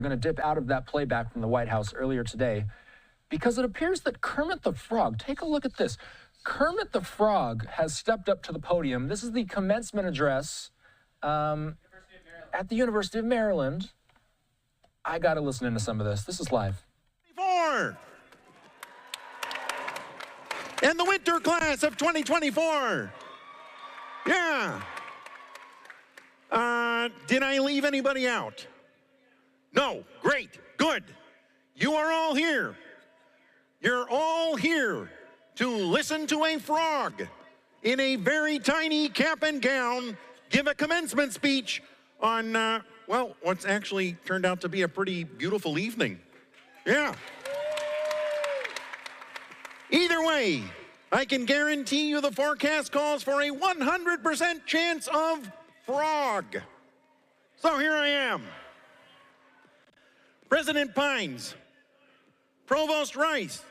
I'm going to dip out of that playback from the White House earlier today because it appears that Kermit the Frog, take a look at this. Kermit the Frog has stepped up to the podium. This is the commencement address at the University of Maryland. I got to listen into some of this. This is live. And the winter class of 2024. Yeah. Did I leave anybody out? No. Great. Good. You are all here. You're all here to listen to a frog in a very tiny cap and gown give a commencement speech on, well, what's actually turned out to be a pretty beautiful evening. Yeah. Either way, I can guarantee you the forecast calls for a 100% chance of frog. So here I am. President Pines, Provost Rice,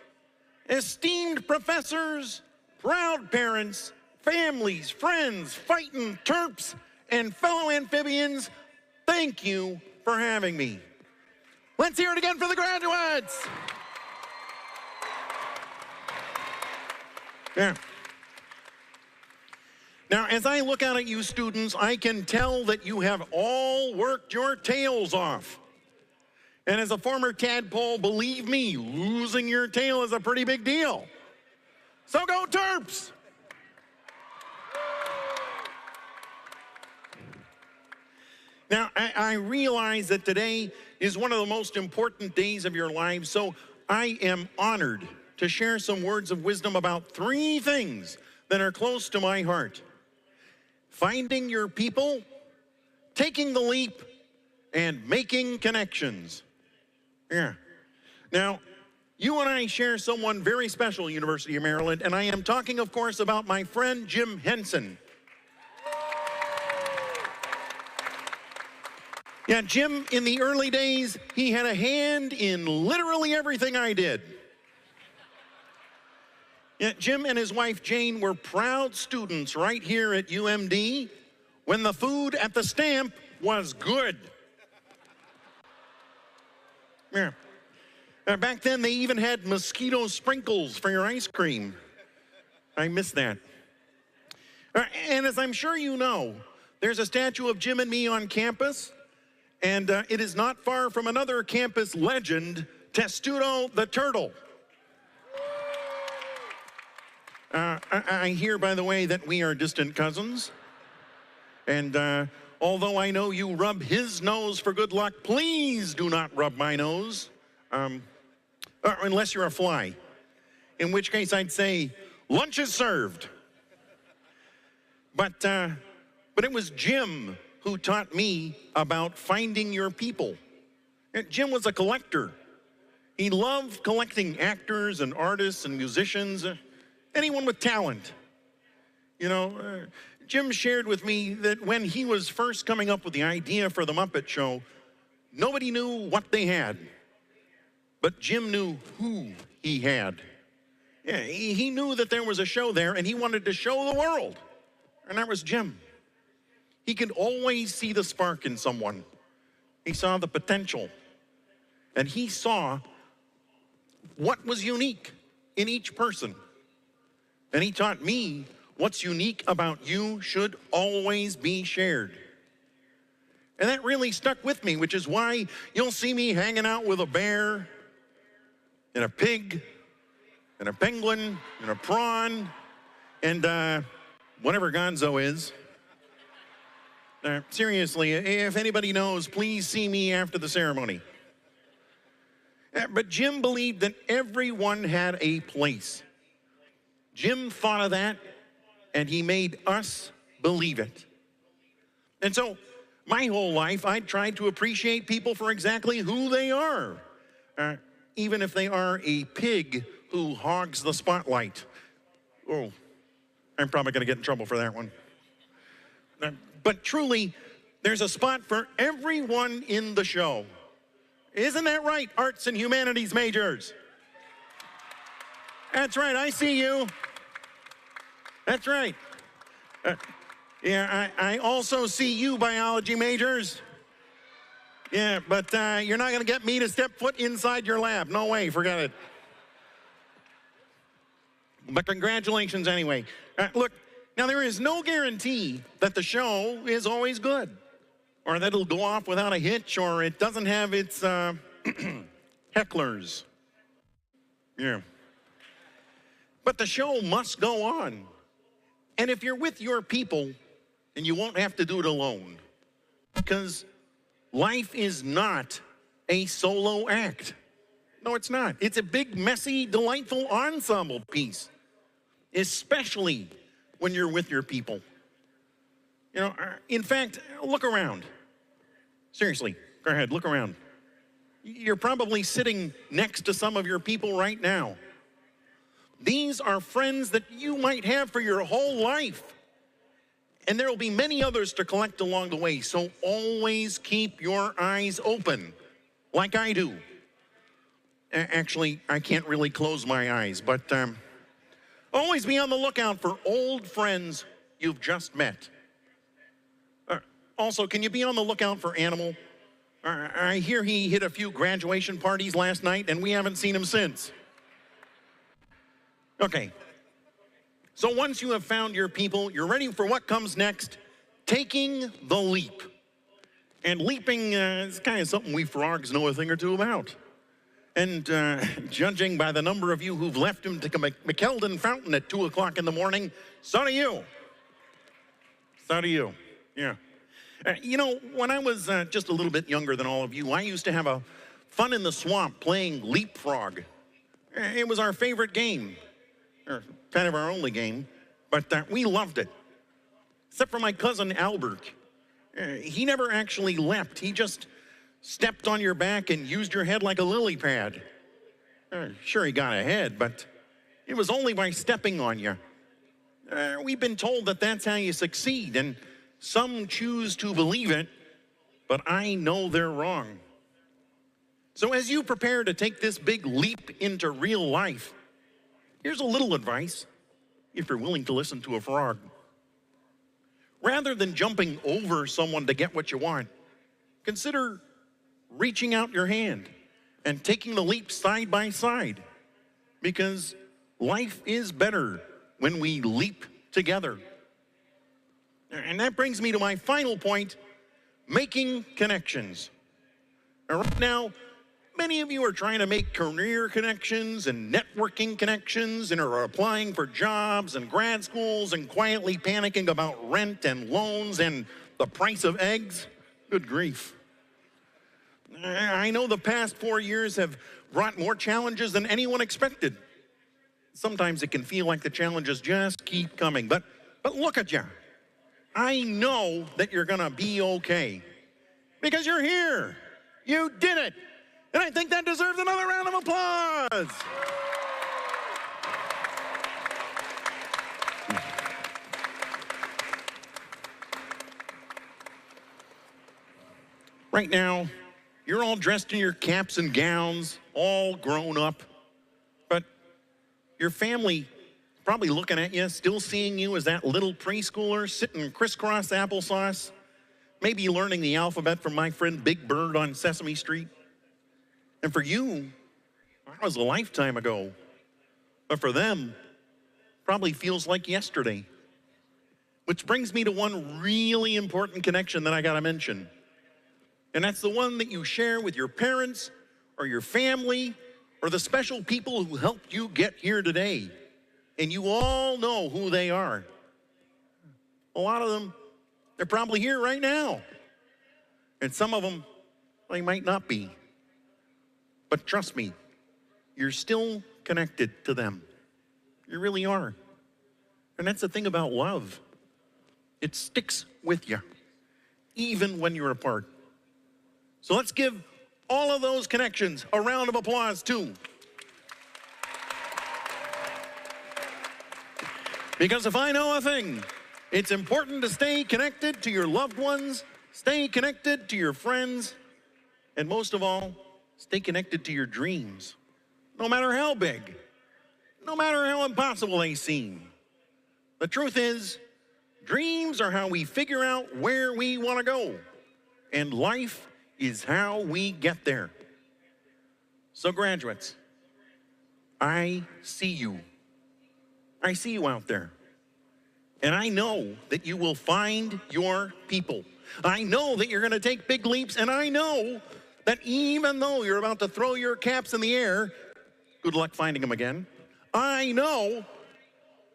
esteemed professors, proud parents, families, friends, fighting Terps, and fellow amphibians, thank you for having me. Let's hear it again for the graduates. Yeah. Now, as I look out at you students, I can tell that you have all worked your tails off. And as a former tadpole, believe me, losing your tail is a pretty big deal. So go Terps! Now, I realize that today is one of the most important days of your lives, so I am honored to share some words of wisdom about 3 things that are close to my heart: finding your people, taking the leap, and making connections. Yeah. Now, you and I share someone very special at University of Maryland, and I am talking, of course, about my friend Jim Henson. Yeah, Jim, in the early days, he had a hand in literally everything I did. Yeah, Jim and his wife Jane were proud students right here at UMD when the food at the Stamp was good. Yeah. Back then, they even had mosquito sprinkles for your ice cream. I miss that. And as I'm sure you know, there's a statue of Jim and me on campus, and it is not far from another campus legend, Testudo the Turtle. I hear, by the way, that we are distant cousins. And although I know you rub his nose for good luck, please do not rub my nose. Unless you're a fly. In which case I'd say, lunch is served. But it was Jim who taught me about finding your people. Jim was a collector. He loved collecting actors and artists and musicians, anyone with talent. You know, Jim shared with me that when he was first coming up with the idea for the Muppet Show, nobody knew what they had, but Jim knew who he had. Yeah, he knew that there was a show there, and he wanted to show the world, and that was Jim. He could always see the spark in someone. He saw the potential, and he saw what was unique in each person. And he taught me what's unique about you should always be shared. And that really stuck with me, which is why you'll see me hanging out with a bear and a pig and a penguin and a prawn and whatever Gonzo is. Seriously, if anybody knows, please see me after the ceremony. But Jim believed that everyone had a place. Jim thought of that, and he made us believe it. And so, my whole life, I tried to appreciate people for exactly who they are, even if they are a pig who hogs the spotlight. Oh, I'm probably going to get in trouble for that one. But truly, there's a spot for everyone in the show. Isn't that right, arts and humanities majors? That's right, I see you. That's right. Yeah, I also see you, biology majors. Yeah, but you're not going to get me to step foot inside your lab. No way, forget it. But congratulations anyway. Look, now there is no guarantee that the show is always good, or that it'll go off without a hitch, or it doesn't have its hecklers. Yeah. But the show must go on. And if you're with your people, then you won't have to do it alone. Because life is not a solo act. No, it's not. It's a big, messy, delightful ensemble piece, especially when you're with your people. You know, in fact, look around. Seriously, go ahead, look around. You're probably sitting next to some of your people right now. These are friends that you might have for your whole life. And there will be many others to collect along the way, so always keep your eyes open, like I do. Actually, I can't really close my eyes, but always be on the lookout for old friends you've just met. Also, can you be on the lookout for Animal? I hear he hit a few graduation parties last night, and we haven't seen him since. Okay. So once you have found your people, you're ready for what comes next, taking the leap. And leaping is kind of something we frogs know a thing or two about. And judging by the number of you who've left him to McKeldin Fountain at 2 o'clock in the morning, so do you. So do you, yeah. You know, when I was just a little bit younger than all of you, I used to have a fun in the swamp playing leapfrog. It was our favorite game. Or kind of our only game, but we loved it. Except for my cousin Albert. He never actually leapt. He just stepped on your back and used your head like a lily pad. Sure, he got ahead, but it was only by stepping on you. We've been told that that's how you succeed, and some choose to believe it, but I know they're wrong. So as you prepare to take this big leap into real life, here's a little advice, if you're willing to listen to a frog. Rather than jumping over someone to get what you want, consider reaching out your hand and taking the leap side by side, because life is better when we leap together. And that brings me to my final point, making connections. Right now, many of you are trying to make career connections and networking connections and are applying for jobs and grad schools and quietly panicking about rent and loans and the price of eggs. Good grief. I know the past 4 years have brought more challenges than anyone expected. Sometimes it can feel like the challenges just keep coming, but look at you. I know that you're gonna be okay because you're here. You did it. And I think that deserves another round of applause. Right now, you're all dressed in your caps and gowns, all grown up, but your family probably looking at you, still seeing you as that little preschooler sitting crisscross applesauce, maybe learning the alphabet from my friend Big Bird on Sesame Street. And for you, that was a lifetime ago. But for them, probably feels like yesterday. Which brings me to one really important connection that I gotta mention. And that's the one that you share with your parents or your family or the special people who helped you get here today. And you all know who they are. A lot of them, they're probably here right now. And some of them, they might not be. But trust me, you're still connected to them. You really are. And that's the thing about love. It sticks with you, even when you're apart. So let's give all of those connections a round of applause too. Because if I know a thing, it's important to stay connected to your loved ones, stay connected to your friends, and most of all, stay connected to your dreams, no matter how big, no matter how impossible they seem. The truth is, dreams are how we figure out where we want to go, and life is how we get there. So graduates, I see you. I see you out there. And I know that you will find your people. I know that you're going to take big leaps, and I know that even though you're about to throw your caps in the air, good luck finding them again. I know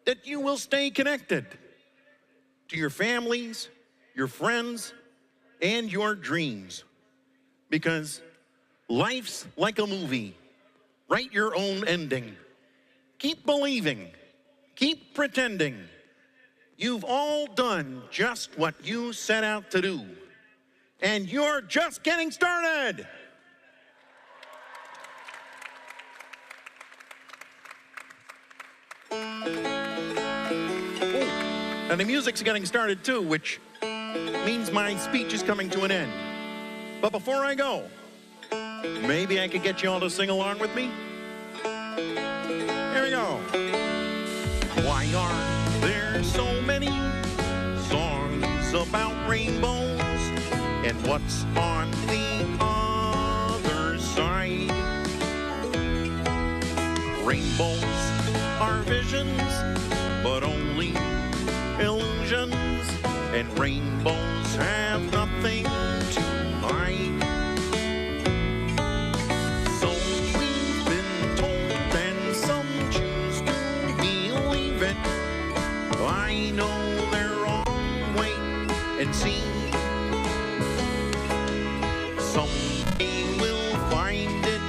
that you will stay connected to your families, your friends, and your dreams. Because life's like a movie. Write your own ending. Keep believing. Keep pretending. You've all done just what you set out to do. And you're just getting started. And the music's getting started too, which means my speech is coming to an end. But before I go, maybe I could get you all to sing along with me? Here we go. Why are there so many songs about rainbows? And what's on the other side? Rainbows are visions, but only illusions. And rainbows have nothing to hide. So we've been told, and some choose to believe it. I know they're wrong, wait and see. Someday we'll find it,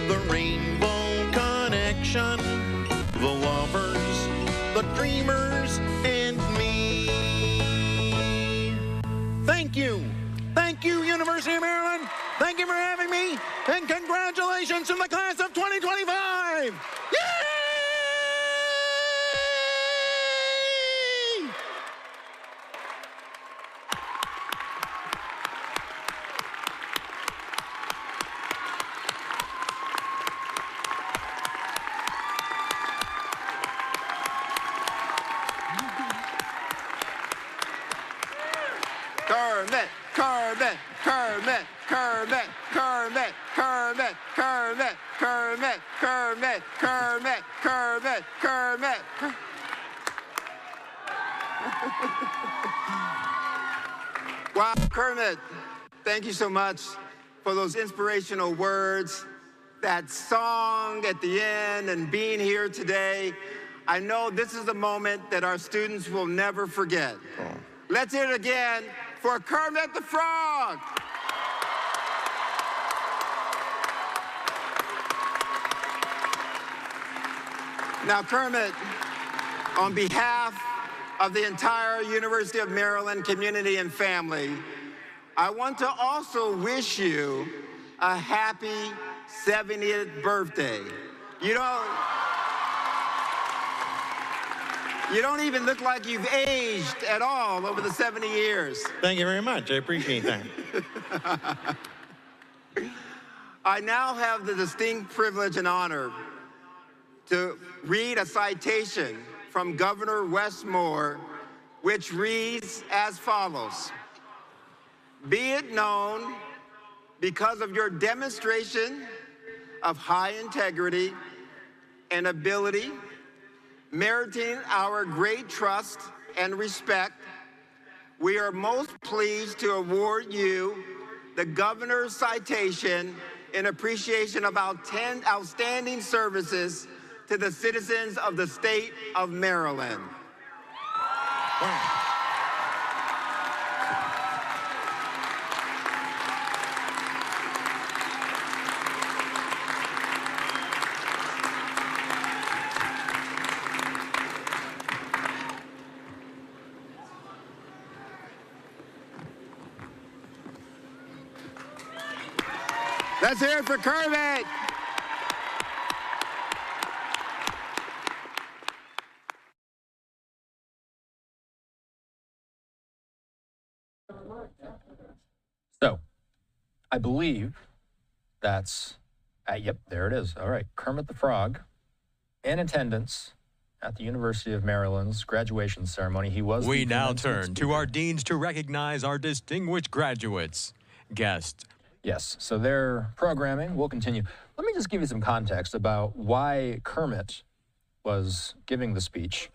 the rainbow connection, the lovers, the dreamers, and me. Thank you. Thank you, University of Maryland. Thank you for having me, and congratulations to the class of 2025. Yay! Kermit, Kermit, Kermit, Kermit, Kermit, Kermit, Kermit, Kermit, Kermit, Kermit, Kermit, Kermit. Wow, Kermit, thank you so much for those inspirational words, that song at the end, and being here today. I know this is a moment that our students will never forget. Let's hear it again for Kermit the Frog. Now, Kermit, on behalf of the entire University of Maryland community and family, I want to also wish you a happy 70th birthday. You don't even look like you've aged at all over the 70 years. Thank you very much. I appreciate that. I now have the distinct privilege and honor to read a citation from Governor Westmore, which reads as follows. Be it known, because of your demonstration of high integrity and ability, meriting our great trust and respect, we are most pleased to award you the Governor's Citation in appreciation of our 10 outstanding services to the citizens of the state of Maryland. Wow. Let's hear it for Kermit. So, I believe that's, yep, there it is. All right, Kermit the Frog, in attendance at the University of Maryland's graduation ceremony. He was. We now turn to our deans to recognize our distinguished graduates. Guests, Yes, so their programming will continue. Let me just give you some context about why Kermit was giving the speech.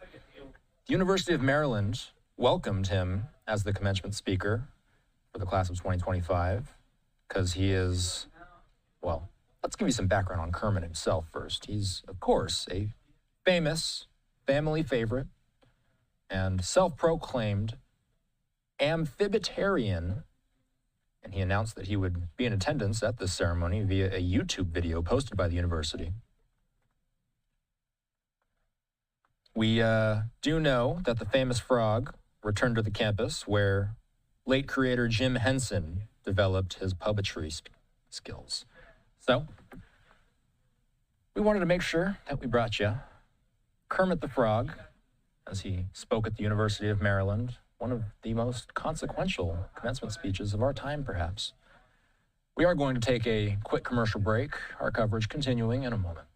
The University of Maryland welcomed him as the commencement speaker for the class of 2025 because he is, well, let's give you some background on Kermit himself first. He's, of course, a famous family favorite and self-proclaimed amphibitarian, and he announced that he would be in attendance at this ceremony via a YouTube video posted by the university. We do know that the famous frog returned to the campus where late creator Jim Henson developed his puppetry skills. So, we wanted to make sure that we brought you Kermit the Frog, as he spoke at the University of Maryland, one of the most consequential commencement speeches of our time, perhaps. We are going to take a quick commercial break, our coverage continuing in a moment.